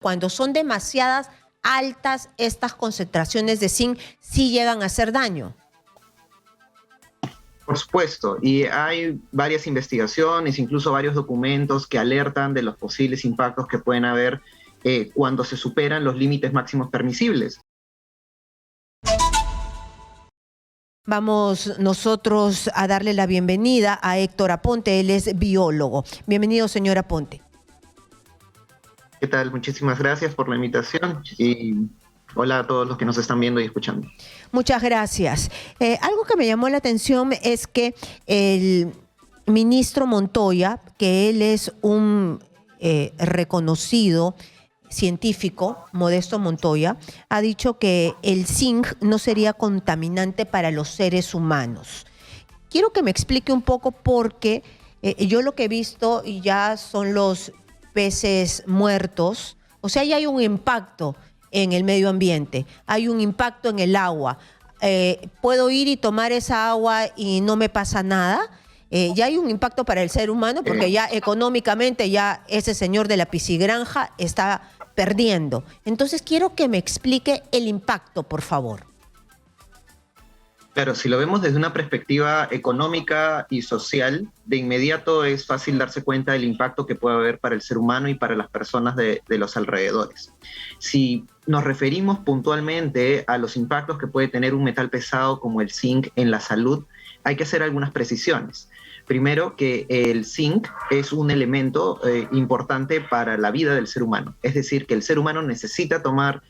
Cuando son demasiadas altas estas concentraciones de zinc, sí llegan a hacer daño. Por supuesto, y hay varias investigaciones, incluso varios documentos que alertan de los posibles impactos que pueden haber cuando se superan los límites máximos permisibles. Vamos nosotros a darle la bienvenida a Héctor Aponte, él es biólogo. Bienvenido, señor Aponte. ¿Qué tal? Muchísimas gracias por la invitación y hola a todos los que nos están viendo y escuchando. Muchas gracias. Algo que me llamó la atención es que el ministro Montoya, que él es un reconocido científico, Modesto Montoya, ha dicho que el zinc no sería contaminante para los seres humanos. Quiero que me explique un poco porque yo lo que he visto ya son los peces muertos, o sea, ya hay un impacto en el medio ambiente, hay un impacto en el agua. ¿Puedo ir y tomar esa agua y no me pasa nada? Ya hay un impacto para el ser humano porque ya económicamente ya ese señor de la piscigranja está perdiendo. Entonces quiero que me explique el impacto, por favor. Claro, si lo vemos desde una perspectiva económica y social, de inmediato es fácil darse cuenta del impacto que puede haber para el ser humano y para las personas de los alrededores. Si nos referimos puntualmente a los impactos que puede tener un metal pesado como el zinc en la salud, hay que hacer algunas precisiones. Primero, que el zinc es un elemento importante para la vida del ser humano. Es decir, que el ser humano necesita tomar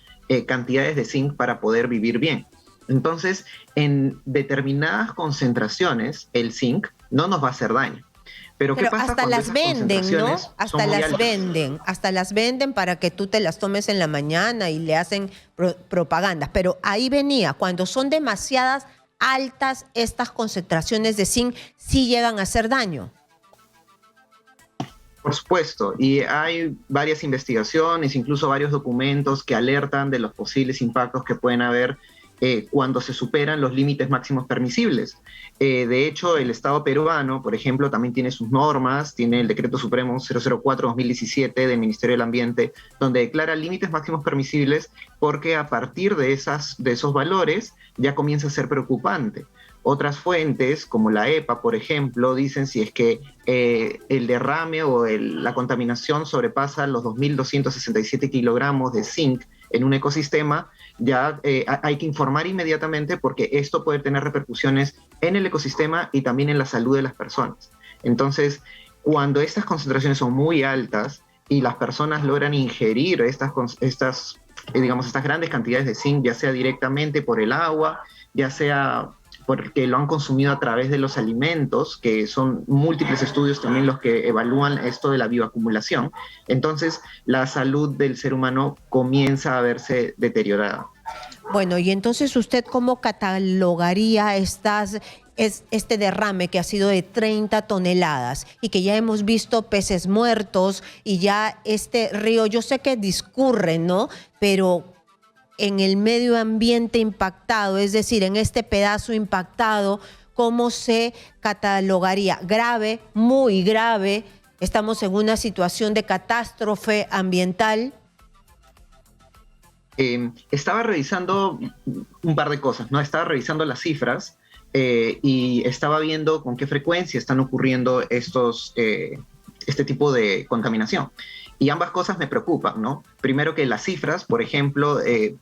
cantidades de zinc para poder vivir bien. Entonces, en determinadas concentraciones, el zinc no nos va a hacer daño. Pero ¿qué pasa hasta cuando las esas venden, ¿no? Hasta las venden para que tú te las tomes en la mañana y le hacen propaganda. Pero ahí venía, cuando son demasiadas altas estas concentraciones de zinc, sí llegan a hacer daño. Por supuesto, y hay varias investigaciones, incluso varios documentos que alertan de los posibles impactos que pueden haber cuando se superan los límites máximos permisibles. De hecho, el Estado peruano, por ejemplo, también tiene sus normas, tiene el Decreto Supremo 004-2017 del Ministerio del Ambiente, donde declara límites máximos permisibles porque a partir de esos valores ya comienza a ser preocupante. Otras fuentes, como la EPA, por ejemplo, dicen si es que el derrame o la contaminación sobrepasa los 2.267 kilogramos de zinc en un ecosistema, ya hay que informar inmediatamente porque esto puede tener repercusiones en el ecosistema y también en la salud de las personas. Entonces, cuando estas concentraciones son muy altas y las personas logran ingerir estas grandes cantidades de zinc, ya sea directamente por el agua, ya sea porque lo han consumido a través de los alimentos, que son múltiples estudios también los que evalúan esto de la bioacumulación, entonces la salud del ser humano comienza a verse deteriorada. Bueno, y entonces usted ¿cómo catalogaría este derrame que ha sido de 30 toneladas y que ya hemos visto peces muertos y ya este río, yo sé que discurre, ¿no? Pero en el medio ambiente impactado, es decir, en este pedazo impactado, ¿cómo se catalogaría? Grave, muy grave, estamos en una situación de catástrofe ambiental. Estaba revisando un par de cosas, ¿no? Estaba revisando las cifras y estaba viendo con qué frecuencia están ocurriendo este tipo de contaminación. Y ambas cosas me preocupan, ¿no? Primero que las cifras, por ejemplo,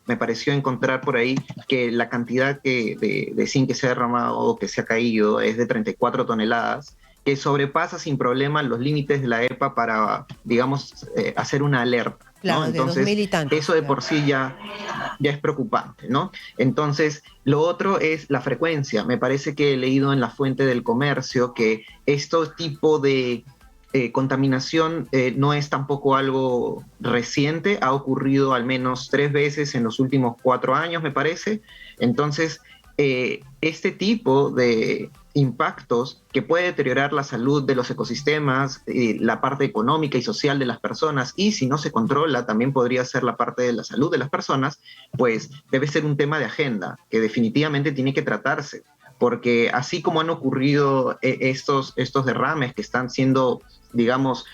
me pareció encontrar por ahí que la cantidad de zinc que se ha derramado o que se ha caído es de 34 toneladas, que sobrepasa sin problema los límites de la EPA para, digamos, hacer una alerta, ¿no? Claro, Entonces, de 2000 y tantos, eso de por sí ya es preocupante, ¿no? Entonces, lo otro es la frecuencia. Me parece que he leído en la fuente del comercio que este tipo de contaminación no es tampoco algo reciente, ha ocurrido al menos 3 veces en los últimos 4 años, me parece. Entonces, este tipo de impactos que puede deteriorar la salud de los ecosistemas, la parte económica y social de las personas, y si no se controla, también podría ser la parte de la salud de las personas, pues debe ser un tema de agenda que definitivamente tiene que tratarse. Porque así como han ocurrido estos derrames que están siendo, digamos,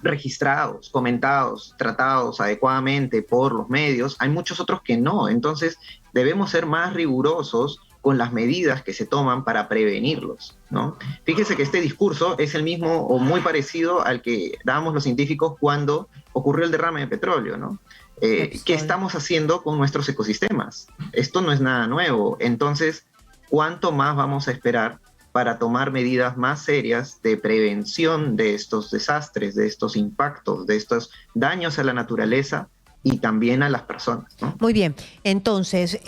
registrados, comentados, tratados adecuadamente por los medios, hay muchos otros que no. Entonces, debemos ser más rigurosos con las medidas que se toman para prevenirlos, ¿no? Fíjese que este discurso es el mismo o muy parecido al que dábamos los científicos cuando ocurrió el derrame de petróleo, ¿no? ¿Qué estamos haciendo con nuestros ecosistemas? Esto no es nada nuevo. Entonces, ¿cuánto más vamos a esperar para tomar medidas más serias de prevención de estos desastres, de estos impactos, de estos daños a la naturaleza y también a las personas, ¿no? Muy bien, entonces,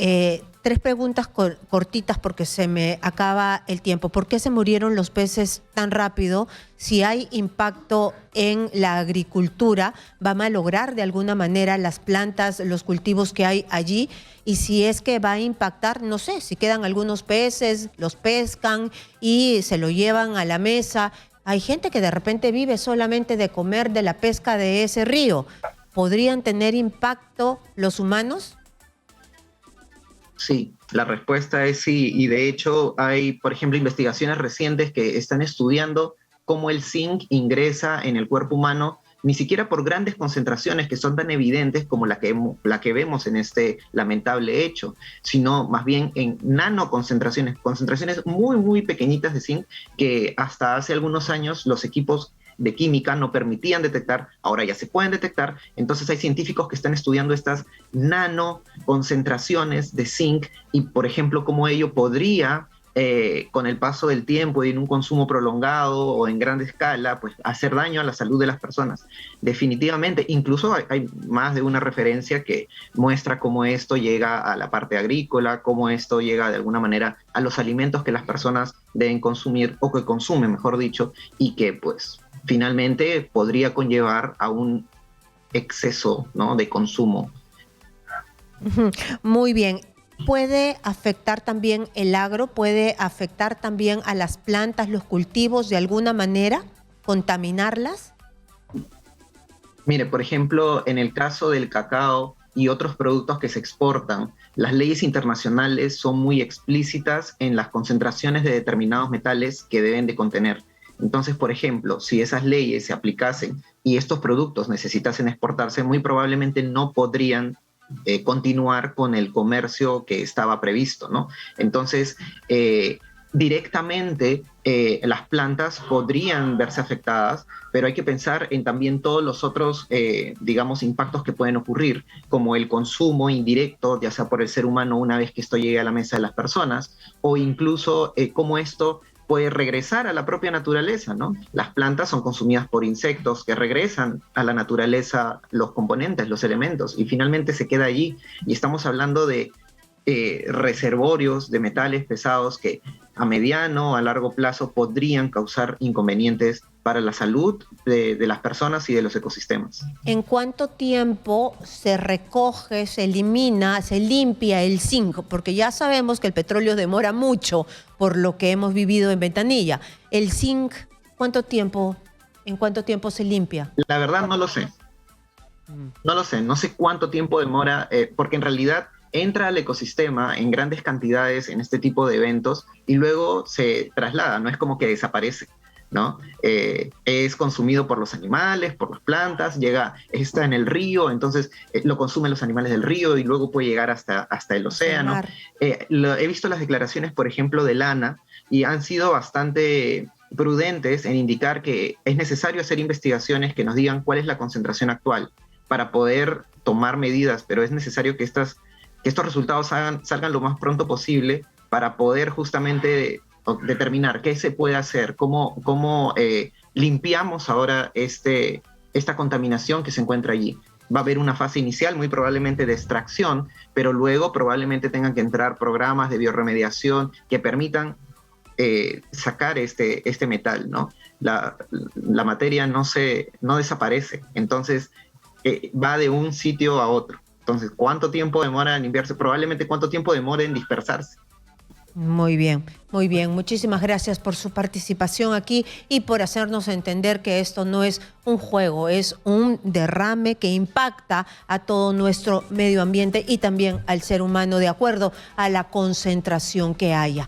tres preguntas cortitas porque se me acaba el tiempo. ¿Por qué se murieron los peces tan rápido? Si hay impacto en la agricultura, ¿va a malograr de alguna manera las plantas, los cultivos que hay allí? Y si es que va a impactar, no sé, si quedan algunos peces, los pescan y se lo llevan a la mesa. Hay gente que de repente vive solamente de comer de la pesca de ese río. ¿Podrían tener impacto los humanos? Sí, la respuesta es sí. Y de hecho hay, por ejemplo, investigaciones recientes que están estudiando cómo el zinc ingresa en el cuerpo humano, ni siquiera por grandes concentraciones que son tan evidentes como la que vemos en este lamentable hecho, sino más bien en nanoconcentraciones, concentraciones muy, muy pequeñitas de zinc que hasta hace algunos años los equipos de química no permitían detectar, ahora ya se pueden detectar. Entonces hay científicos que están estudiando estas nanoconcentraciones de zinc y, por ejemplo, cómo ello podría, con el paso del tiempo y en un consumo prolongado o en gran escala, pues hacer daño a la salud de las personas. Definitivamente, incluso hay más de una referencia que muestra cómo esto llega a la parte agrícola, cómo esto llega de alguna manera a los alimentos que las personas deben consumir o que consumen, mejor dicho, y que pues finalmente podría conllevar a un exceso, ¿no?, de consumo. Muy bien. ¿Puede afectar también el agro? ¿Puede afectar también a las plantas, los cultivos de alguna manera? ¿Contaminarlas? Mire, por ejemplo, en el caso del cacao y otros productos que se exportan, las leyes internacionales son muy explícitas en las concentraciones de determinados metales que deben de contener. Entonces, por ejemplo, si esas leyes se aplicasen y estos productos necesitasen exportarse, muy probablemente no podrían continuar con el comercio que estaba previsto, ¿no? Entonces, directamente las plantas podrían verse afectadas, pero hay que pensar en también todos los otros, digamos, impactos que pueden ocurrir, como el consumo indirecto, ya sea por el ser humano una vez que esto llegue a la mesa de las personas, o incluso cómo esto puede regresar a la propia naturaleza, ¿no? Las plantas son consumidas por insectos que regresan a la naturaleza los componentes, los elementos, y finalmente se queda allí. Y estamos hablando de reservorios de metales pesados que a mediano o a largo plazo podrían causar inconvenientes para la salud de las personas y de los ecosistemas. ¿En cuánto tiempo se recoge, se elimina, se limpia el zinc? Porque ya sabemos que el petróleo demora mucho por lo que hemos vivido en Ventanilla. ¿El zinc, en cuánto tiempo se limpia? La verdad no lo sé. No sé cuánto tiempo demora, porque en realidad entra al ecosistema en grandes cantidades en este tipo de eventos y luego se traslada, no es como que desaparece, ¿no? Es consumido por los animales, por las plantas, está en el río, entonces lo consumen los animales del río y luego puede llegar hasta el océano. He visto las declaraciones, por ejemplo, de Lana y han sido bastante prudentes en indicar que es necesario hacer investigaciones que nos digan cuál es la concentración actual para poder tomar medidas, pero es necesario que estos resultados salgan lo más pronto posible para poder justamente determinar qué se puede hacer, cómo limpiamos ahora esta contaminación que se encuentra allí. Va a haber una fase inicial, muy probablemente de extracción, pero luego probablemente tengan que entrar programas de biorremediación que permitan sacar este metal, ¿no? La materia no desaparece, entonces va de un sitio a otro. Entonces, ¿cuánto tiempo demora en limpiarse? Probablemente cuánto tiempo demora en dispersarse. Muy bien, muy bien. Muchísimas gracias por su participación aquí y por hacernos entender que esto no es un juego, es un derrame que impacta a todo nuestro medio ambiente y también al ser humano de acuerdo a la concentración que haya.